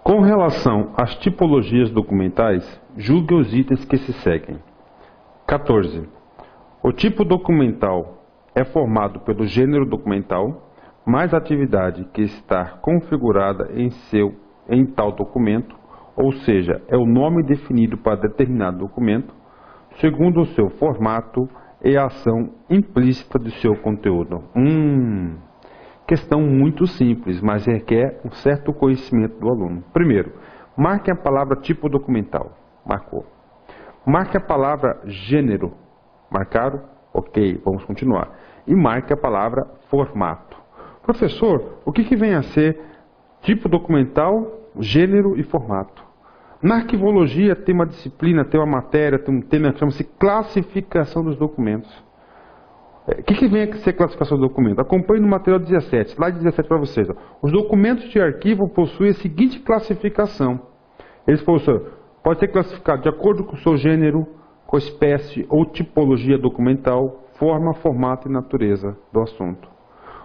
Com relação às tipologias documentais, julgue os itens que se seguem. 14. O tipo documental é formado pelo gênero documental, mais a atividade que está configurada em tal documento, ou seja, é o nome definido para determinado documento, segundo o seu formato e a ação implícita do seu conteúdo. Questão muito simples, mas requer um certo conhecimento do aluno. Primeiro, marque a palavra tipo documental. Marcou. Marque a palavra gênero. Marcaram? Ok, vamos continuar. E marque a palavra formato. Professor, o que vem a ser tipo documental, gênero e formato? Na arquivologia tem uma disciplina, tem uma matéria, tem um tema que chama-se classificação dos documentos. O que vem a ser classificação do documento? Acompanhe no material 17, slide 17 para vocês. Os documentos de arquivo possuem a seguinte classificação. Eles podem ser classificados de acordo com o seu gênero, com espécie ou tipologia documental, forma, formato e natureza do assunto.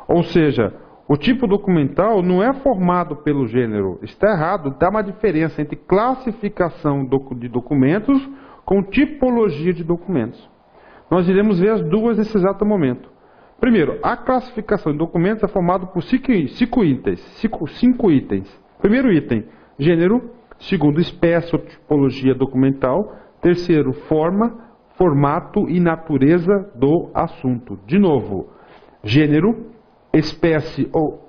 Ou seja, o tipo documental não é formado pelo gênero. Está errado, dá uma diferença entre classificação de documentos com tipologia de documentos. Nós iremos ver as duas nesse exato momento. Primeiro, a classificação de documentos é formada por cinco itens. Primeiro item, gênero. Segundo, espécie ou tipologia documental. Terceiro, forma, formato e natureza do assunto. De novo, gênero, espécie ou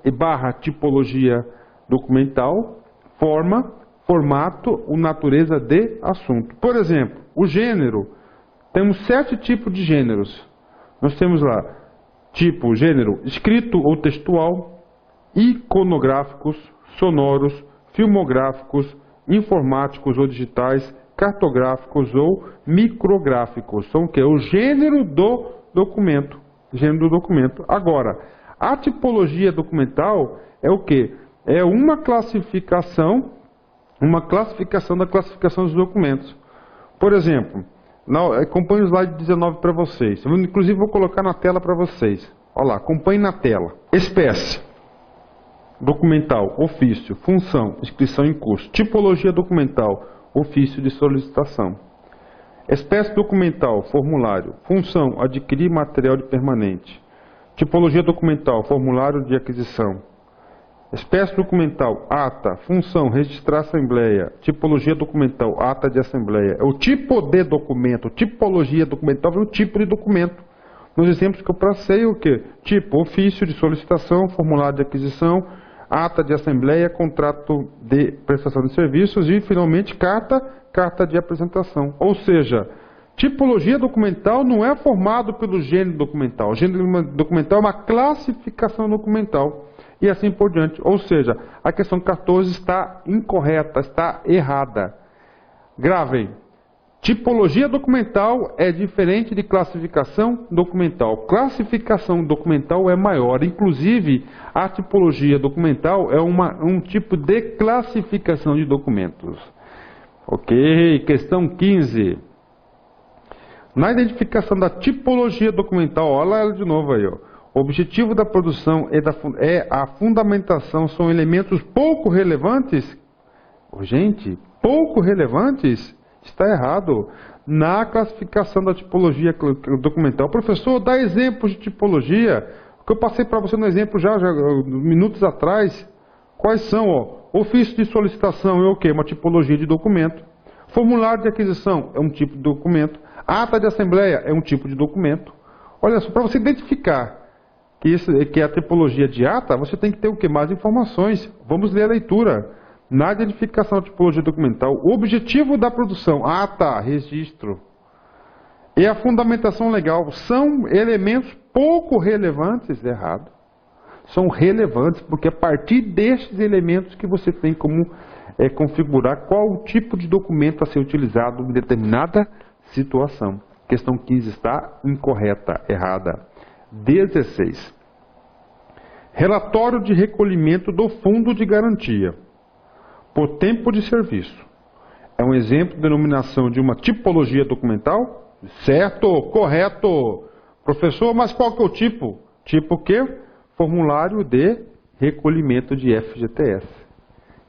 tipologia documental, forma, formato ou natureza de assunto. Por exemplo, o gênero. Temos 7 tipos de gêneros. Nós temos lá, gênero escrito ou textual, iconográficos, sonoros, filmográficos, informáticos ou digitais, cartográficos ou micrográficos. São o quê? O gênero do documento. Agora, a tipologia documental é o quê? É uma classificação da classificação dos documentos. Por exemplo, acompanhe o slide 19 para vocês. Eu, inclusive, vou colocar na tela para vocês. Olha lá, acompanhe na tela. Espécie. Documental, ofício, função, inscrição em curso. Tipologia documental, ofício de solicitação. Espécie documental, formulário. Função, adquirir material de permanente. Tipologia documental, formulário de aquisição. Espécie documental, ata. Função, registrar assembleia. Tipologia documental, ata de assembleia. É o tipo de documento. Tipologia documental é o tipo de documento. Nos exemplos que eu passei, o quê? Tipo, ofício de solicitação, formulário de aquisição, ata de assembleia, contrato de prestação de serviços e, finalmente, carta de apresentação. Ou seja, tipologia documental não é formado pelo gênero documental. O gênero documental é uma classificação documental. E assim por diante. Ou seja, a questão 14 está incorreta, está errada. Gravem. Tipologia documental é diferente de classificação documental. Classificação documental é maior. Inclusive, a tipologia documental é um tipo de classificação de documentos. Ok, questão 15. Na identificação da tipologia documental, olha ela de novo aí, ó. O objetivo da produção é a fundamentação, são elementos pouco relevantes? Gente, pouco relevantes? Está errado. Na classificação da tipologia documental. Professor, dá exemplos de tipologia. O que eu passei para você no exemplo já minutos atrás. Quais são? Ofício de solicitação é o quê? Uma tipologia de documento. Formulário de aquisição é um tipo de documento. Ata de assembleia é um tipo de documento. Olha só, para você identificar que é a tipologia de ata, você tem que ter o que? Mais informações. Vamos ler a leitura. Na identificação da tipologia documental, o objetivo da produção, ata, registro, e a fundamentação legal são elementos pouco relevantes, errado. São relevantes, porque é a partir destes elementos que você tem como configurar qual o tipo de documento a ser utilizado em determinada situação. Questão 15 está incorreta, errada. 16. Relatório de recolhimento do fundo de garantia por tempo de serviço. É um exemplo de denominação de uma tipologia documental? Certo, correto. Professor, mas qual que é o tipo? Tipo o quê? Formulário de recolhimento de FGTS.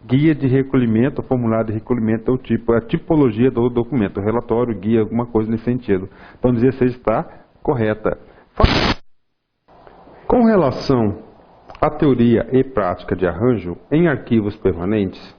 Guia de recolhimento, formulário de recolhimento é o tipo, é a tipologia do documento, relatório, guia, alguma coisa nesse sentido. Então 16 está correta. Com relação à teoria e prática de arranjo em arquivos permanentes,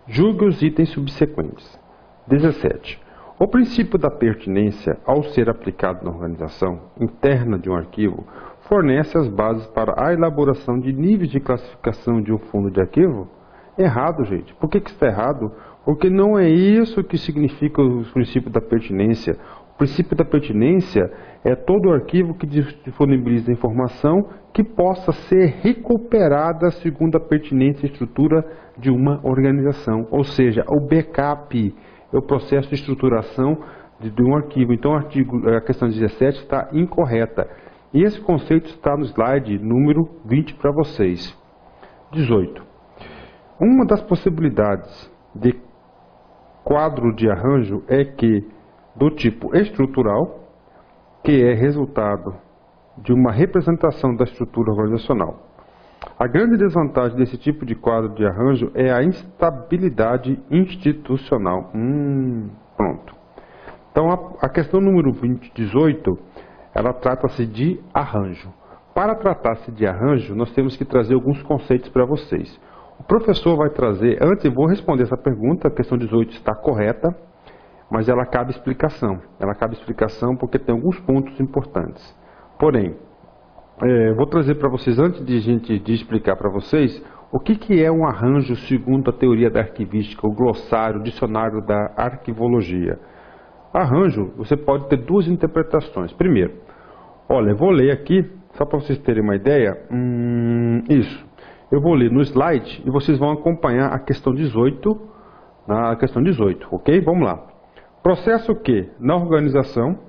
julgue os itens subsequentes. 17. O princípio da pertinência, ao ser aplicado na organização interna de um arquivo, fornece as bases para a elaboração de níveis de classificação de um fundo de arquivo? Errado, gente. Por que está errado? Porque não é isso que significa o princípio da pertinência. O princípio da pertinência é todo arquivo que disponibiliza informação que possa ser recuperada segundo a pertinência e estrutura de uma organização. Ou seja, o backup é o processo de estruturação de um arquivo. Então a questão 17 está incorreta. E esse conceito está no slide número 20 para vocês. 18. Uma das possibilidades de quadro de arranjo é que, do tipo estrutural, que é resultado de uma representação da estrutura organizacional. A grande desvantagem desse tipo de quadro de arranjo é a instabilidade institucional. Pronto. Então a questão número 18, ela trata-se de arranjo. Para tratar-se de arranjo, nós temos que trazer alguns conceitos para vocês. O professor vai trazer, antes eu vou responder essa pergunta, a questão 18 está correta, mas ela cabe explicação. Ela cabe explicação porque tem alguns pontos importantes. Porém, vou trazer para vocês, antes de explicar para vocês, o que é um arranjo segundo a teoria da arquivística, o glossário, o dicionário da arquivologia. Arranjo, você pode ter duas interpretações. Primeiro, olha, eu vou ler aqui, só para vocês terem uma ideia, isso. Eu vou ler no slide e vocês vão acompanhar a questão 18, ok? Vamos lá. Processo que, na organização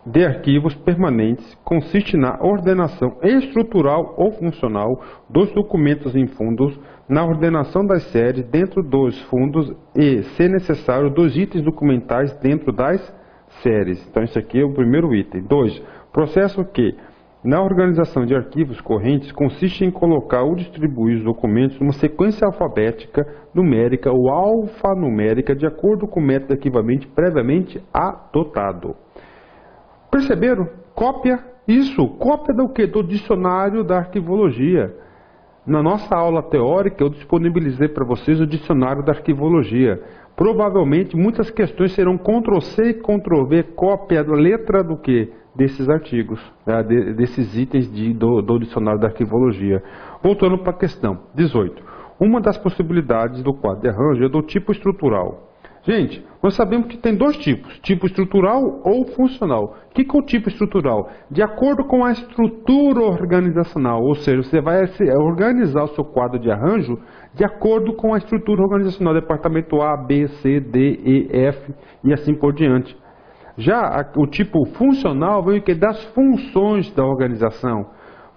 de arquivos permanentes, consiste na ordenação estrutural ou funcional dos documentos em fundos, na ordenação das séries dentro dos fundos e, se necessário, dos itens documentais dentro das séries. Então, isso aqui é o primeiro item. 2. Processo que, na organização de arquivos correntes, consiste em colocar ou distribuir os documentos numa sequência alfabética, numérica ou alfanumérica, de acordo com o método arquivamente previamente adotado. Perceberam? Cópia, isso, cópia do quê? Do dicionário da arquivologia. Na nossa aula teórica, eu disponibilizei para vocês o dicionário da arquivologia. Provavelmente, muitas questões serão Ctrl+C e Ctrl+V, cópia da letra do quê? Desses artigos, desses itens do dicionário da arquivologia. Voltando para a questão 18. Uma das possibilidades do quadro de arranjo é do tipo estrutural. Gente, nós sabemos que tem dois tipos, tipo estrutural ou funcional. O que é o tipo estrutural? De acordo com a estrutura organizacional, ou seja, você vai organizar o seu quadro de arranjo de acordo com a estrutura organizacional, departamento A, B, C, D, E, F e assim por diante. Já o tipo funcional vem das funções da organização.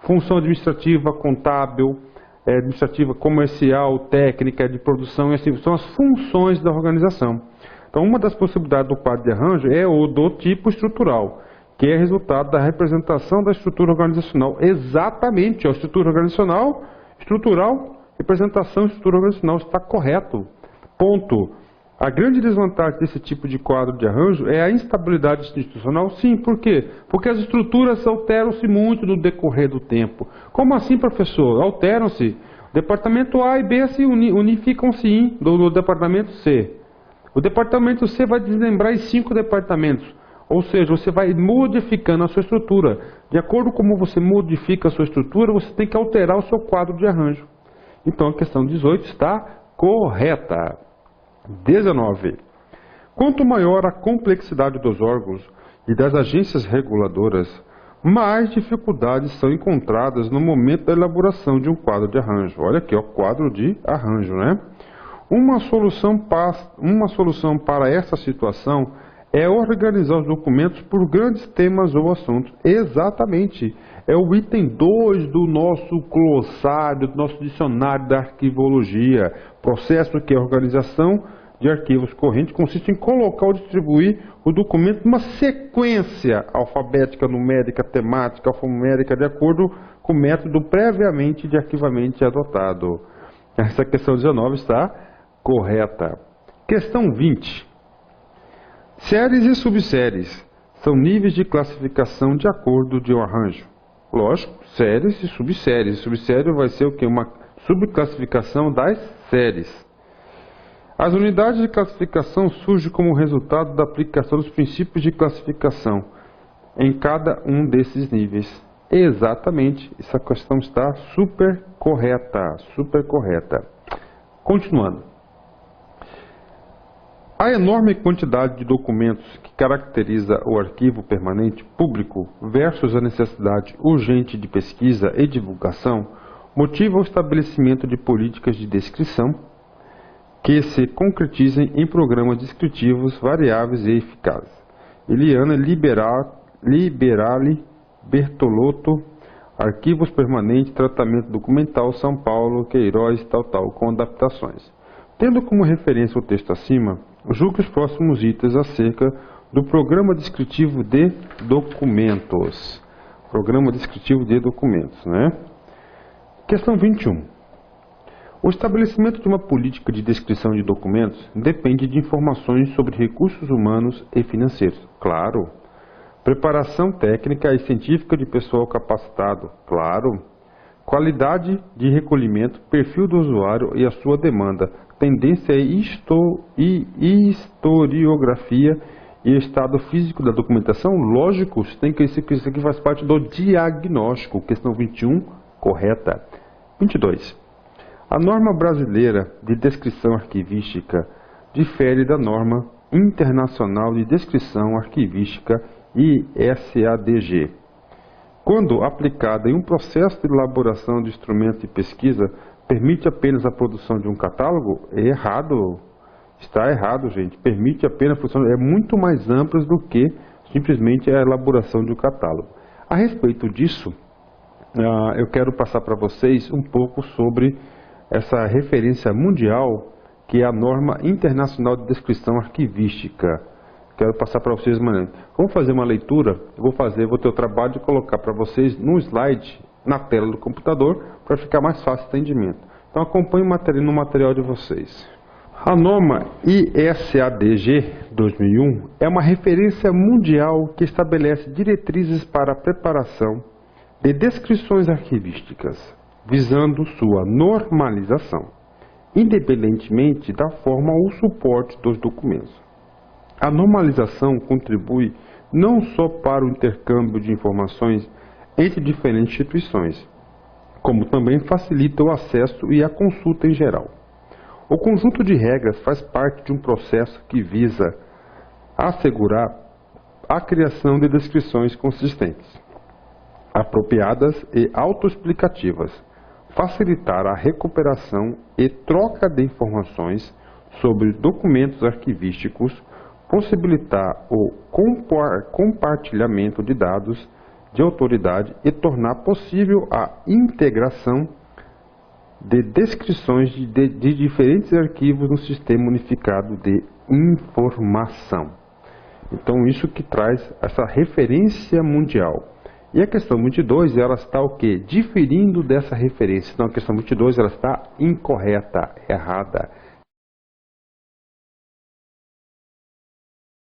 Função administrativa, contábil, administrativa, comercial, técnica, de produção, e assim, são as funções da organização. Então, uma das possibilidades do quadro de arranjo é o do tipo estrutural, que é resultado da representação da estrutura organizacional. Exatamente, a estrutura organizacional, estrutural, representação, estrutura organizacional, está correto. Ponto. A grande desvantagem desse tipo de quadro de arranjo é a instabilidade institucional. Sim, por quê? Porque as estruturas alteram-se muito no decorrer do tempo. Como assim, professor? Alteram-se. O departamento A e B se unificam-se do departamento C. O departamento C vai desmembrar em 5 departamentos. Ou seja, você vai modificando a sua estrutura. De acordo com como você modifica a sua estrutura, você tem que alterar o seu quadro de arranjo. Então, a questão 18 está correta. 19. Quanto maior a complexidade dos órgãos e das agências reguladoras, mais dificuldades são encontradas no momento da elaboração de um quadro de arranjo. Olha aqui, ó, quadro de arranjo, né? Uma solução para essa situação é organizar os documentos por grandes temas ou assuntos. Exatamente. É o item 2 do nosso glossário, do nosso dicionário da arquivologia. Processo que é a organização de arquivos correntes consiste em colocar ou distribuir o documento numa sequência alfabética, numérica, temática, alfanumérica, de acordo com o método previamente de arquivamento adotado. Essa questão 19 está correta. Questão 20. Séries e subséries são níveis de classificação de acordo de um arranjo. Lógico, séries e subséries. Subsérie vai ser o quê? Uma subclassificação das séries. As unidades de classificação surgem como resultado da aplicação dos princípios de classificação em cada um desses níveis. Exatamente, essa questão está super correta, super correta. Continuando. A enorme quantidade de documentos que caracteriza o arquivo permanente público versus a necessidade urgente de pesquisa e divulgação motiva o estabelecimento de políticas de descrição que se concretizem em programas descritivos variáveis e eficazes. Eliana Liberali Bertolotto, Arquivos Permanentes, Tratamento Documental, São Paulo, Queiroz, com adaptações. Tendo como referência o texto acima, julgue os próximos itens acerca do Programa Descritivo de Documentos. Programa Descritivo de Documentos, né? Questão 21. O estabelecimento de uma política de descrição de documentos depende de informações sobre recursos humanos e financeiros. Claro. Preparação técnica e científica de pessoal capacitado. Claro. Qualidade de recolhimento, perfil do usuário e a sua demanda. Tendência e historiografia e estado físico da documentação. Lógico, tem que isso aqui faz parte do diagnóstico. Questão 21, correta. 22. A norma brasileira de descrição arquivística difere da norma internacional de descrição arquivística ISADG. Quando aplicada em um processo de elaboração de instrumentos de pesquisa, permite apenas a produção de um catálogo? É errado. Está errado, gente. Permite apenas a produção, é muito mais ampla do que simplesmente a elaboração de um catálogo. A respeito disso, eu quero passar para vocês um pouco sobre essa referência mundial, que é a norma internacional de descrição arquivística. Quero passar para vocês amanhã. Vamos fazer uma leitura. Vou ter o trabalho de colocar para vocês no slide, na tela do computador, para ficar mais fácil o entendimento. Então acompanhe no material de vocês. A norma ISADG 2001 é uma referência mundial que estabelece diretrizes para a preparação de descrições arquivísticas, visando sua normalização, independentemente da forma ou suporte dos documentos. A normalização contribui não só para o intercâmbio de informações entre diferentes instituições, como também facilita o acesso e a consulta em geral. O conjunto de regras faz parte de um processo que visa assegurar a criação de descrições consistentes, apropriadas e autoexplicativas, facilitar a recuperação e troca de informações sobre documentos arquivísticos, possibilitar o compartilhamento de dados de autoridade e tornar possível a integração de descrições de diferentes arquivos no Sistema Unificado de Informação. Então, isso que traz essa referência mundial. E a questão 22, ela está o quê? Diferindo dessa referência. Então, a questão 22, ela está incorreta, errada.